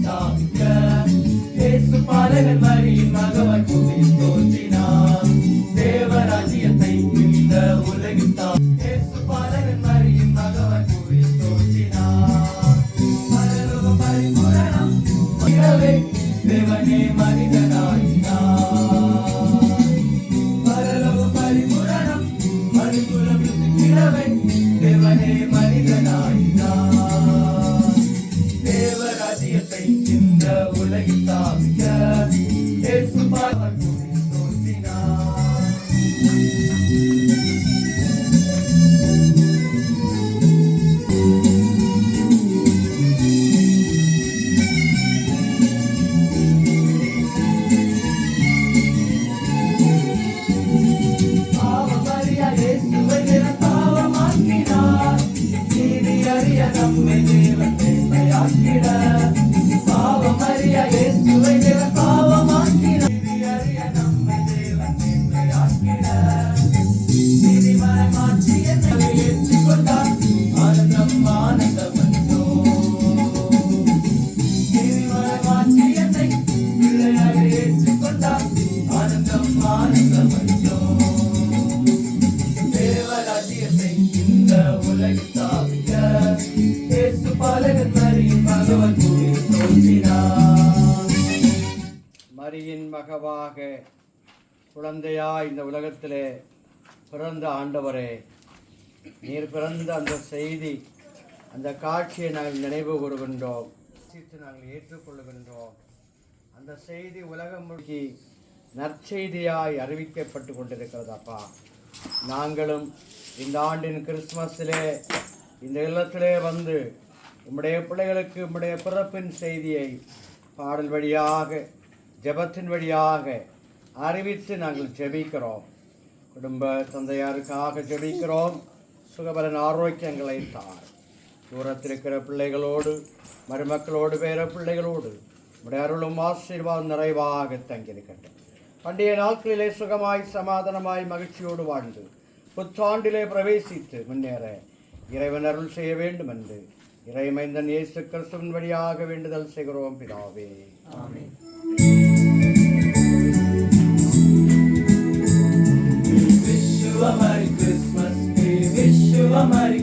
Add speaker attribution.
Speaker 1: ஸ்தாபிக்க இயேசு பாலகன் மரியின் மகவாய் பூமியில் தோன்றினார். தேவராஜ்யத்தை இந்த உலகில் இயேசு பாலகன் மரியின் மகவாய் பூமியில் தோன்றினார். பரலோக பரிபூரணம் இரவே தேவனே மனிதனாயினார். பரலோக பரிபூரணம் மனுகுலம் இரவே தேவனே மனிதனாயினார். தேவராஜ்யத்தை இந்த உலகில் ஸ்தாபிக்க இயேசு பாலகன் பூமியில் தோன்றினார். பாவமறியா இயேசுவை பாவமாக்கினார். நீதி அறிய நம்மை தேவன் மேன்மையாக்கிட. பாவமறியா இயேசுவை பாவமாக்கினார். நீதி அறிய நம்மை தேவன் மேன்மையாக்கிட. நீதிமனை மாற்றி என்னை ஏற்றுக்கொண்டார். ஆனந்தம் ஆனந்தம் வந்தோ. நீதிமனை மாற்றி என்னை பிள்ளையாக ஏற்றுக்கொண்டார். ஆனந்தம் ஆனந்தம் வந்தோ. தேவராஜ்யத்தை இந்த உலகில் ஸ்தாபிக்க இயேசு பாலகன் மரியின் மகவாய் பூமியில் தோன்றினார்.
Speaker 2: மரியின் மகவாக குழந்தையா இந்த உலகத்திலே பிறந்த ஆண்டவரே, நீர் பிறந்த அந்த செய்தி, அந்த காட்சியை நாங்கள் நினைவு கூறுகின்றோம், நாங்கள் ஏற்றுக்கொள்ளுகின்றோம். அந்த செய்தி உலகம் முழுக்கி நற்செய்தியாய் அறிவிக்கப்பட்டு கொண்டிருக்கிறதப்பா. நாங்களும் இந்த ஆண்டின் கிறிஸ்துமஸிலே இந்த இல்லத்திலே வந்து உம்முடைய பிள்ளைகளுக்கு உம்முடைய பிறப்பின் செய்தியை பாடல் வழியாக ஜெபத்தின் வழியாக அறிவித்து நாங்கள் ஜெபிக்கிறோம். குடும்ப தந்தையாருக்காக ஜெபிக்கிறோம். சுகபலன் ஆரோக்கியங்களை தார். தூரத்தில் இருக்கிற பிள்ளைகளோடு, மருமக்களோடு, பேர பிள்ளைகளோடு உடைய அருளும் ஆசீர்வாதம் நிறைவாக தங்கியிருக்கட்டும். பண்டைய நாட்களிலே சுகமாய் சமாதானமாய் மகிழ்ச்சியோடு வாழ்ந்து புத்தாண்டிலே பிரவேசித்து முன்னேற இறைவன் அருள் செய்ய வேண்டும் என்று இறைமைந்தன் இயேசு கிறிஸ்துவின் வழியாக வேண்டுதல் செய்கிறோம் பிதாவே.
Speaker 1: ஆமென். We wish you a Merry Christmas. We wish you a Merry